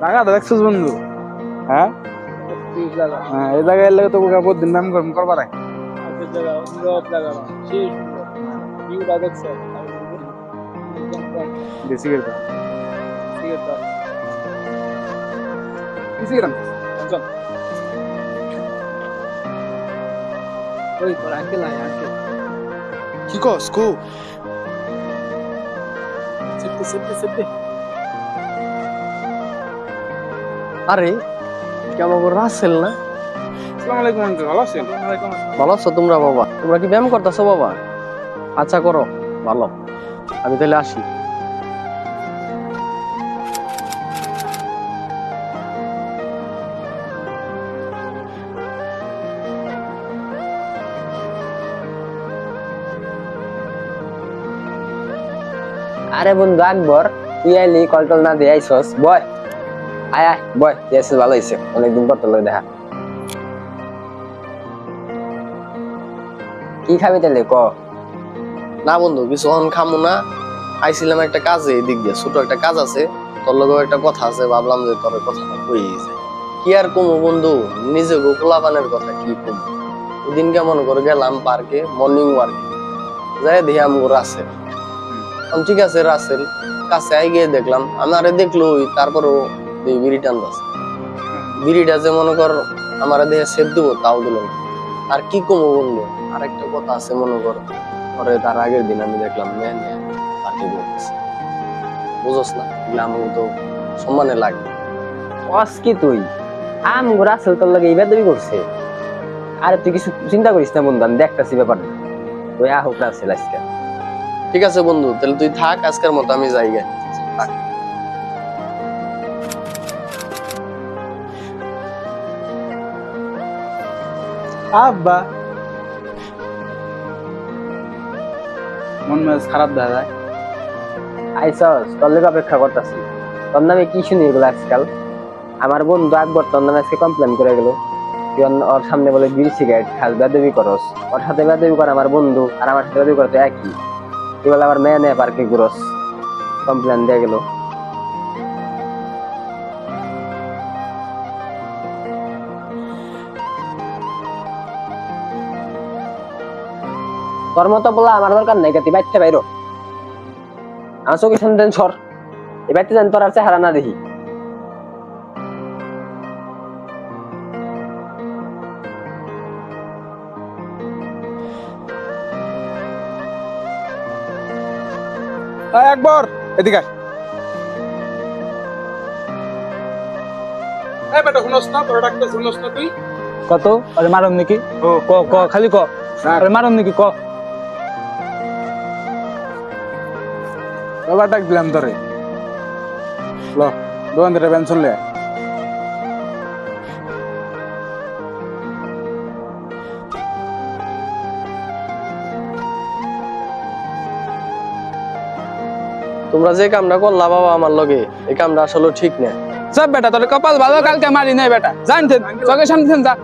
জায়গাটা দেখছিস বন্ধু? হ্যাঁ হ্যাঁ, এই জায়গায় এলে তো প্রতিদিন নাম করবার বেশি করে কি কস কো আরে কেমন রাসেল না? আসসালামু আলাইকুম আঙ্কেল, ভালো আছেন? ভালো আছো তোমরা বাবা? তোমরা কি ব্যায়াম করতেছো বাবা? আচ্ছা করো, ভালো। আমি তাহলে আসি। আরে বন্ধু আকবর, তুই আইলি কল টল না দিয়ে আইসস? বয় আয় আয় বয়, তুই ভালো হয়েছে, অনেকদিন পর তোর লগে দেখা। কি খাবি তাহলে ক? না বন্ধু কিছু খামো না, আইছিলাম একটা কাজে, এদিক দিয়ে ছোট একটা কাজ আছে, তোর লগেও একটা কথা আছে, ভাবলাম যে তোর কথাটা কই যায়। কি আর কমু বন্ধু, নিজে গোলাপানের কথা কি কমু। ওদিনকে মনে করে গেলাম পার্কে, মর্নিং ওয়ার্কে, যাই দেখি আমগো রাসেল। ঠিক আছে রাসেল কাছে আই গিয়ে দেখলাম, আমারে দেখলো তারপরও বিড়ি টানতেছে। বিড়িটা যে মনে কর আমার দেহে সেভ দেবো তাও দিল না। আর কি কমু বন্ধু, আর একটা কথা আছে মনে কর, পরে তার আগের দিন আমি দেখলাম তাকে বলতেছে, বুঝস না, আমার তো সম্মানে লাগে। কস কি তুই? আমগো রাসেল তোর লগে এইবার দাবি করছে? আরে তুই কিছু চিন্তা করিস না বন্ধু, আমি দেখতেছি ব্যাপারটা। ওই আহ রাসেল আজকে। ঠিক আছে বন্ধু, তাহলে তুই থাক, আজকের মতো আমি যাই গে। আব্বা মন মেজাজ খারাপ দেখা যায়। আইসস, তোর লগে অপেক্ষা করতেছি। তোর নামে কি শুনি এগুলো আজকাল? আমার বন্ধু আকবর তোর নামে আজকে কমপ্লেন করে গেল, তুই ওর সামনে বলে বিড়ি সিগারেট খাস, বেদবি করস। ওর সাথে বেদবি করে আমার বন্ধু, আর আমার সাথে বেদবি করে তো একই। তুই বলে আমার মেয়ে নেয় পার্কে ঘুরস, কমপ্লেন দিয়ে গেল। তোর মতো বলা আমার দরকার নাই, তুই বাইতে বাইরো। আমার চোখের সামনে সর, এ বাইতে জানি তোর আর চেহারা না দেখি। একবার এদিকে বেটা, শুনস না? তোর ডাক্তার শুনস না তুই? কত আরে মারুম নাকি? ও ক ক খালি ক, আরে মারুম নাকি ক? বাবা ডাক দিলাম তোরে, ল দোকান থেকে পেনশন লে। তোমরা যে কামটা করলা বাবা আমার লগে, এই কামটা আসলে ঠিক না। সব বেটা তোর কপাল ভালো, কালকে মারি নাই বেটা, জানতেন চোখের সামনে যা।